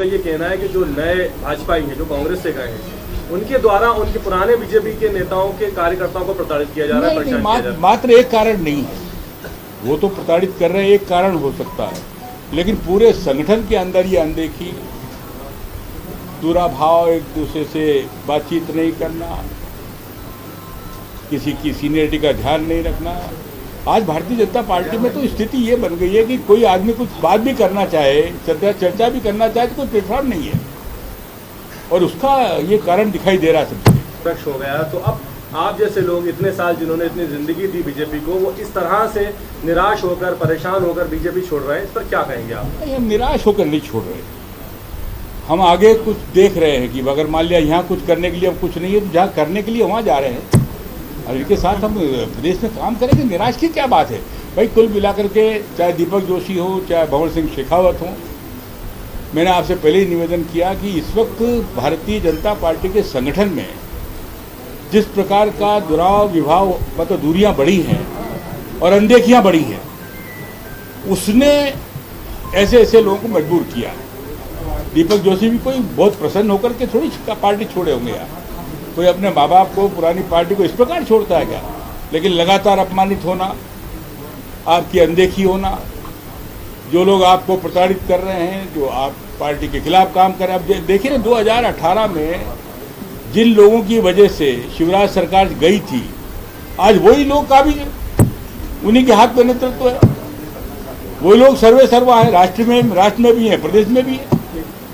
उनका ये कहना है कि जो नए भाजपाई हैं, जो कांग्रेस से गए हैं, उनके द्वारा उनके पुराने बीजेपी के नेताओं के कार्यकर्ताओं को प्रताड़ित किया जा रहा है, परेशान किया जा रहा है। मात्र एक कारण नहीं है, वो तो प्रताड़ित कर रहे हैं, एक कारण हो सकता है, लेकिन पूरे संगठन के अंदर ये अनदेखी, दुराभाव, एक दूसरे से बातचीत नहीं करना, किसी की सीनियरिटी का ध्यान नहीं रखना। आज भारतीय जनता पार्टी में तो स्थिति ये बन गई है कि कोई आदमी कुछ बात भी करना चाहे, चर्चा भी करना चाहे तो कोई प्लेटफॉर्म नहीं है, और उसका ये कारण दिखाई दे रहा है सबसे। निष्पक्ष हो गया, तो अब आप जैसे लोग इतने साल जिन्होंने इतनी जिंदगी दी बीजेपी को, वो इस तरह से निराश होकर, परेशान होकर बीजेपी छोड़ रहे हैं, इस पर क्या कहेंगे आप? नहीं, हम निराश होकर नहीं छोड़ रहे, हम आगे कुछ देख रहे हैं कि अगर मान लिया यहाँ कुछ करने के लिए अब कुछ नहीं है तो जहाँ करने के लिए वहाँ जा रहे हैं, और इनके साथ हम प्रदेश में काम करेंगे। निराश की क्या बात है भाई? कुल मिलाकर के चाहे दीपक जोशी हो, चाहे भंवर सिंह शेखावत हो, मैंने आपसे पहले ही निवेदन किया कि इस वक्त भारतीय जनता पार्टी के संगठन में जिस प्रकार का दुराव विभाव, मतलब दूरियां बढ़ी हैं और अनदेखियां बढ़ी हैं, उसने ऐसे ऐसे लोगों को मजबूर किया। दीपक जोशी भी कोई बहुत प्रसन्न होकर के थोड़ी पार्टी छोड़े होंगे यार, कोई अपने माँ बाप को, पुरानी पार्टी को इस प्रकार छोड़ता है क्या? लेकिन लगातार अपमानित होना, आपकी अनदेखी होना, जो लोग आपको प्रताड़ित कर रहे हैं, जो आप पार्टी के खिलाफ काम कर रहे हैं। अब देखिए ना, 2018 में जिन लोगों की वजह से शिवराज सरकार गई थी, आज वही लोग काबिज हैं, उन्हीं के हाथ में नेतृत्व है, वही लोग सर्वे सर्वा है, राष्ट्र में भी है, प्रदेश में भी है।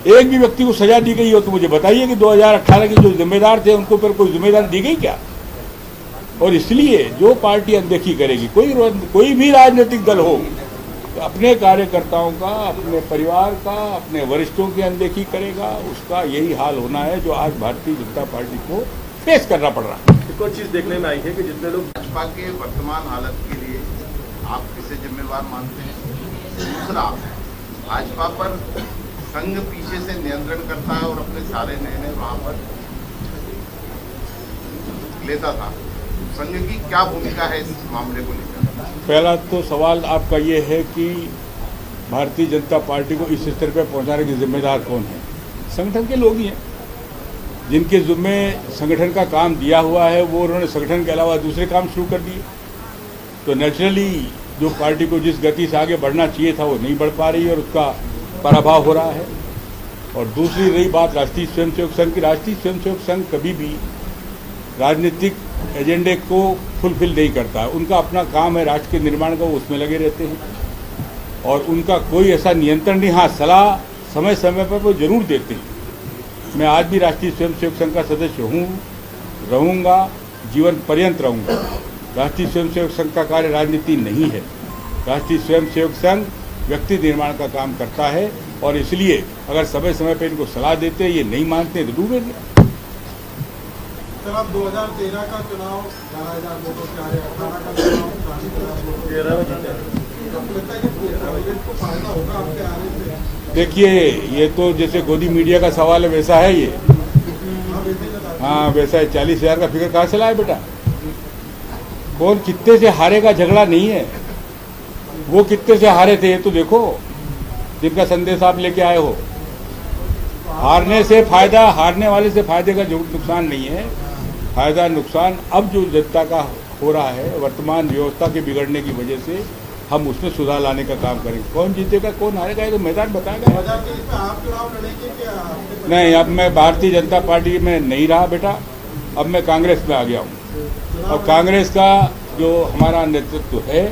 एक भी व्यक्ति को सजा दी गई हो तो मुझे बताइए कि 2018 के जो जिम्मेदार थे उनको पर कोई जिम्मेदारी दी गई क्या? और इसलिए जो पार्टी अनदेखी करेगी, कोई भी राजनीतिक दल हो, तो अपने कार्यकर्ताओं का, अपने परिवार का, अपने वरिष्ठों की अनदेखी करेगा, उसका यही हाल होना है जो आज भारतीय जनता पार्टी को फेस करना पड़ रहा है। एक और चीज देखने में आई है कि जितने लोग भाजपा के वर्तमान हालत के लिए आप किसे जिम्मेवार मानते हैं? दूसरा, भाजपा पर संघ पीछे से नियंत्रण करता है और अपने सारे निर्णय वहां पर लेता था, संघ की क्या भूमिका है इस मामले को लेकर? पहला तो सवाल आपका ये है कि भारतीय जनता पार्टी को इस स्तर पर पहुंचाने के जिम्मेदार कौन है? संगठन के लोग ही हैं, जिनके जिम्मे संगठन का काम दिया हुआ है, वो उन्होंने संगठन के अलावा दूसरे काम शुरू कर दिए। तो नेचुरली जो पार्टी को जिस गति से आगे बढ़ना चाहिए था वो नहीं बढ़ पा रही है और उसका पराभव हो रहा है। और दूसरी रही बात राष्ट्रीय स्वयंसेवक संघ की, राष्ट्रीय स्वयंसेवक संघ कभी भी राजनीतिक एजेंडे को फुलफिल नहीं करता है, उनका अपना काम है राष्ट्र के निर्माण का, वो उसमें लगे रहते हैं और उनका कोई ऐसा नियंत्रण नहीं। हाँ, सलाह समय समय पर वो जरूर देते हैं। मैं आज भी राष्ट्रीय स्वयंसेवक संघ का सदस्य हूँ, रहूँगा, जीवन पर्यंत रहूँगा। राष्ट्रीय स्वयंसेवक संघ का कार्य राजनीति नहीं है, राष्ट्रीय स्वयंसेवक संघ व्यक्ति निर्माण का काम करता है और इसलिए अगर समय समय पर इनको सलाह देते हैं, ये नहीं मानते तो डूबेंगे। सर, आप 2013 का चुनाव 11,000 वोटों से आ रहे, 18 का चुनाव 13 को फायदा होगा आपके आने से? देखिए, ये तो जैसे गोदी मीडिया का सवाल है वैसा है ये। हाँ, वैसा है। 40,000 का फिगर कहाँ से लाए बेटा? कौन कितने से हारेगा झगड़ा नहीं है, वो कितने से हारे थे ये तो देखो, जिनका संदेश आप लेके आए हो। हारने से फायदा, हारने वाले से फायदे का जो नुकसान नहीं है, फायदा नुकसान अब जो जनता का हो रहा है वर्तमान व्यवस्था के बिगड़ने की वजह से, हम उसमें सुधार लाने का काम करेंगे। कौन जीतेगा कौन हारेगा ये तो मैदान बताएगा। 2023 में आप चुनाव लड़ेंगे क्या? नहीं, अब मैं भारतीय जनता पार्टी में नहीं रहा बेटा, अब मैं कांग्रेस में आ गया हूँ। और कांग्रेस का जो हमारा नेतृत्व है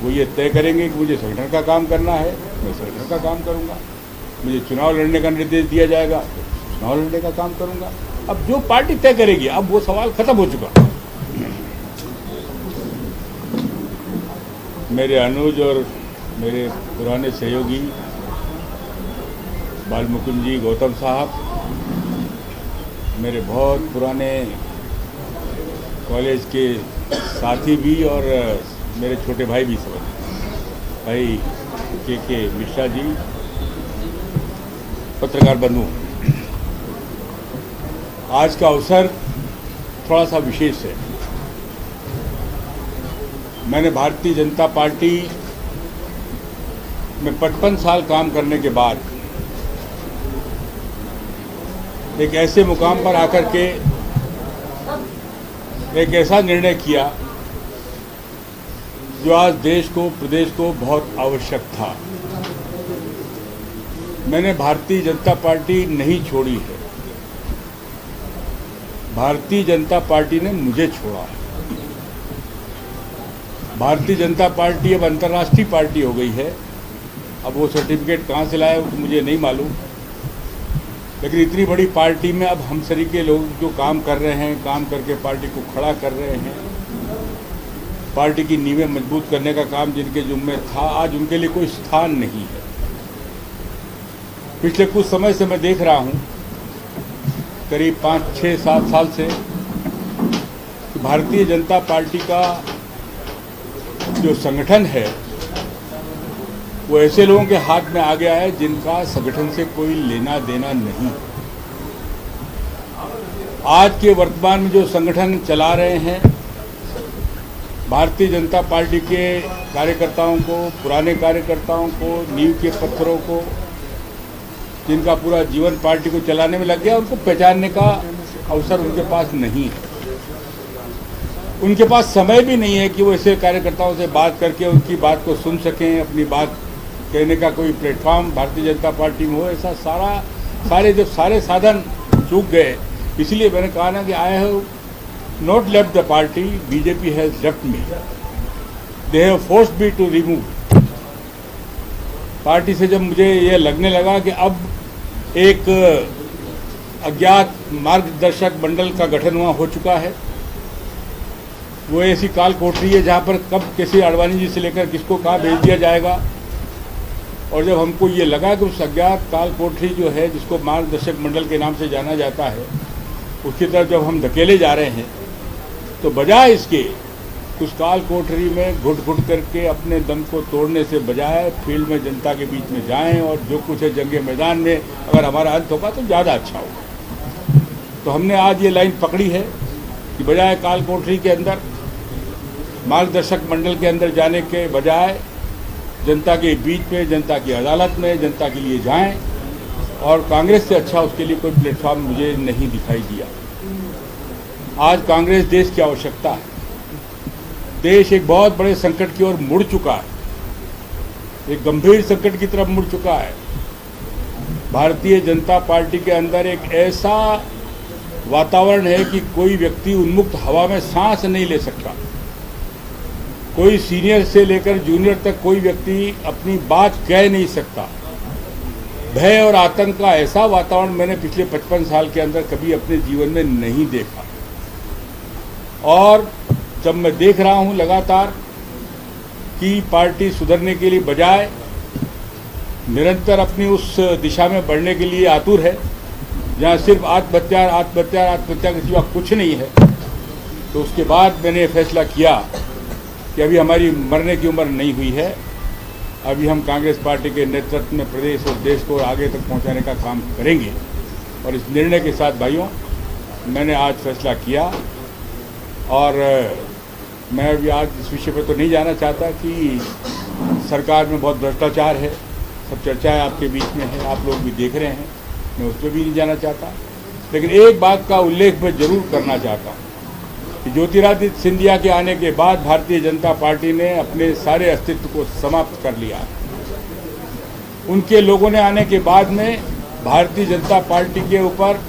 वो ये तय करेंगे कि मुझे संगठन का काम करना है, मैं संगठन का काम करूँगा। मुझे चुनाव लड़ने का निर्देश दिया जाएगा, चुनाव लड़ने का काम करूँगा। अब जो पार्टी तय करेगी, अब वो सवाल खत्म हो चुका। मेरे अनुज और मेरे पुराने सहयोगी बालमुकुंद जी, गौतम साहब, मेरे बहुत पुराने कॉलेज के साथी भी और मेरे छोटे भाई भी समझ, भाई के मिश्रा जी, पत्रकार बंधु, आज का अवसर थोड़ा सा विशेष है। मैंने भारतीय जनता पार्टी में 55 साल काम करने के बाद एक ऐसे मुकाम पर आकर के एक ऐसा निर्णय किया जो आज देश को, प्रदेश को बहुत आवश्यक था। मैंने भारतीय जनता पार्टी नहीं छोड़ी है, भारतीय जनता पार्टी ने मुझे छोड़ा है। भारतीय जनता पार्टी अब अंतर्राष्ट्रीय पार्टी हो गई है। अब वो सर्टिफिकेट कहाँ से लाया वो तो मुझे नहीं मालूम, लेकिन इतनी बड़ी पार्टी में अब हम सरीके लोग जो काम कर रहे हैं, काम करके पार्टी को खड़ा कर रहे हैं, पार्टी की नींवें मजबूत करने का काम जिनके जुम्मे था, आज उनके लिए कोई स्थान नहीं है। पिछले कुछ समय से मैं देख रहा हूँ, करीब 5, 6, 7 साल से भारतीय जनता पार्टी का जो संगठन है वो ऐसे लोगों के हाथ में आ गया है जिनका संगठन से कोई लेना देना नहीं। आज के वर्तमान में जो संगठन चला रहे हैं, भारतीय जनता पार्टी के कार्यकर्ताओं को, पुराने कार्यकर्ताओं को, नींव के पत्थरों को, जिनका पूरा जीवन पार्टी को चलाने में लग गया, उनको पहचानने का अवसर उनके पास नहीं है। उनके पास समय भी नहीं है कि वो ऐसे कार्यकर्ताओं से बात करके उनकी बात को सुन सकें, अपनी बात कहने का कोई प्लेटफॉर्म भारतीय जनता पार्टी में हो। ऐसा सारे साधन चूक गए। इसलिए मैंने कहा ना कि I have not left the party, BJP has left me, they have forced me to remove. Party से जब मुझे ये लगने लगा कि अब एक अज्ञात मार्गदर्शक मंडल का गठन वहाँ हो चुका है, वो ऐसी काल कोठरी है जहाँ पर कब किसी आडवाणी जी से लेकर किसको कहाँ भेज दिया जाएगा। और जब हमको ये लगा कि उस अज्ञात काल कोठरी जो है, जिसको मार्गदर्शक मंडल के नाम से जाना जाता है, उसकी तरफ जब हम धकेले जा रहे हैं, तो बजाय इसके उस काल कोठरी में घुट घुट करके अपने दम को तोड़ने से बजाय फील्ड में जनता के बीच में जाएं और जो कुछ है जंगे मैदान में अगर हमारा अंत होगा तो ज़्यादा अच्छा होगा। तो हमने आज ये लाइन पकड़ी है कि बजाय काल कोठरी के अंदर, मार्गदर्शक मंडल के अंदर जाने के बजाय जनता के बीच में, जनता की अदालत में, जनता के लिए जाएं। और कांग्रेस से अच्छा उसके लिए कोई प्लेटफॉर्म मुझे नहीं दिखाई दिया। आज कांग्रेस देश की आवश्यकता है। देश एक बहुत बड़े संकट की ओर मुड़ चुका है, एक गंभीर संकट की तरफ मुड़ चुका है। भारतीय जनता पार्टी के अंदर एक ऐसा वातावरण है कि कोई व्यक्ति उन्मुक्त हवा में सांस नहीं ले सकता। कोई सीनियर से लेकर जूनियर तक कोई व्यक्ति अपनी बात कह नहीं सकता। भय और आतंक का ऐसा वातावरण मैंने पिछले 55 साल के अंदर कभी अपने जीवन में नहीं देखा। और जब मैं देख रहा हूं लगातार कि पार्टी सुधरने के लिए बजाय निरंतर अपनी उस दिशा में बढ़ने के लिए आतुर है, जहां सिर्फ आत्महत्या के सिवा कुछ नहीं है, तो उसके बाद मैंने फैसला किया कि अभी हमारी मरने की उम्र नहीं हुई है। अभी हम कांग्रेस पार्टी के नेतृत्व में प्रदेश और देश को आगे तक पहुंचाने का काम करेंगे। और इस निर्णय के साथ भाइयों, मैंने आज फैसला किया। और मैं अभी आज इस विषय पर तो नहीं जाना चाहता कि सरकार में बहुत भ्रष्टाचार है, सब चर्चाएं आपके बीच में है, आप लोग भी देख रहे हैं, मैं उस पर भी नहीं जाना चाहता। लेकिन एक बात का उल्लेख मैं जरूर करना चाहता हूँ कि ज्योतिरादित्य सिंधिया के आने के बाद भारतीय जनता पार्टी ने अपने सारे अस्तित्व को समाप्त कर लिया। उनके लोगों ने आने के बाद में भारतीय जनता पार्टी के ऊपर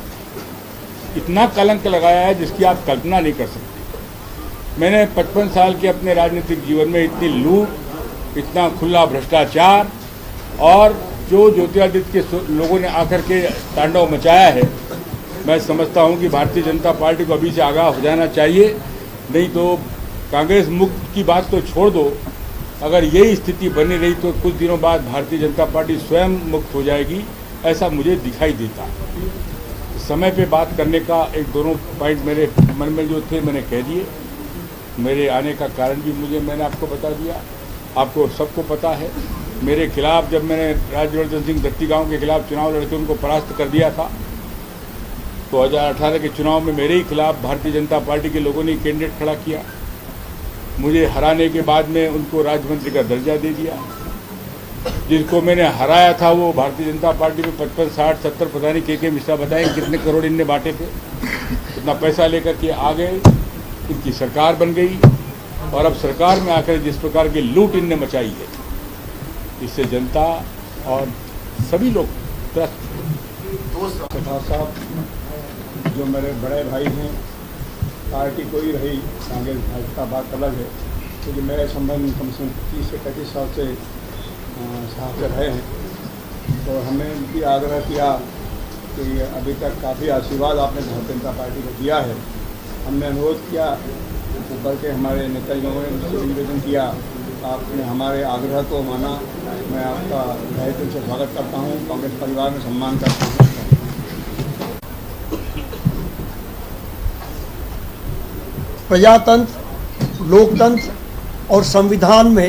इतना कलंक लगाया है जिसकी आप कल्पना नहीं कर सकते। मैंने 55 साल के अपने राजनीतिक जीवन में इतनी लूट, इतना खुला भ्रष्टाचार और जो ज्योतिरादित्य के लोगों ने आकर के तांडव मचाया है, मैं समझता हूं कि भारतीय जनता पार्टी को अभी से आगाह हो जाना चाहिए। नहीं तो कांग्रेस मुक्त की बात तो छोड़ दो, अगर यही स्थिति बनी रही तो कुछ दिनों बाद भारतीय जनता पार्टी स्वयं मुक्त हो जाएगी, ऐसा मुझे दिखाई देता। समय पे बात करने का एक दोनों पॉइंट मेरे मन में जो थे मैंने कह दिए। मेरे आने का कारण भी मैंने आपको बता दिया। आपको सबको पता है, मेरे खिलाफ जब मैंने राज्यवर्धन सिंह दत्तीगांव के खिलाफ चुनाव लड़के उनको परास्त कर दिया था, 2018 के चुनाव में मेरे ही खिलाफ भारतीय जनता पार्टी के लोगों ने कैंडिडेट खड़ा किया। मुझे हराने के बाद में उनको राज्य मंत्री का दर्जा दे दिया। जिनको मैंने हराया था वो भारतीय जनता पार्टी में 55, 60, 70 पता नहीं के मिश्रा बताएं कितने करोड़ इनने बांटे थे, इतना पैसा लेकर के आ गए, इनकी सरकार बन गई और अब सरकार में आकर जिस प्रकार की लूट इनने मचाई है, इससे जनता और सभी लोग सरदार साहब जो मेरे बड़े भाई हैं, पार्टी कोई रही, कांग्रेस भाजपा बात अलग है, क्योंकि मेरे संबंध कम से कम 30 से 35 साल से साथ से रहे हैं। तो हमने उनकी आग्रह किया कि अभी तक काफ़ी आशीर्वाद आपने भारतीय जनता पार्टी को दिया है। हमने अनुरोध किया, ऊपर के हमारे नेताओं ने मुझसे निवेदन किया, आपने हमारे आग्रह को माना, मैं आपका तहे दिल से स्वागत करता हूँ, कांग्रेस परिवार में सम्मान करता हूँ। प्रजातंत्र, लोकतंत्र और संविधान में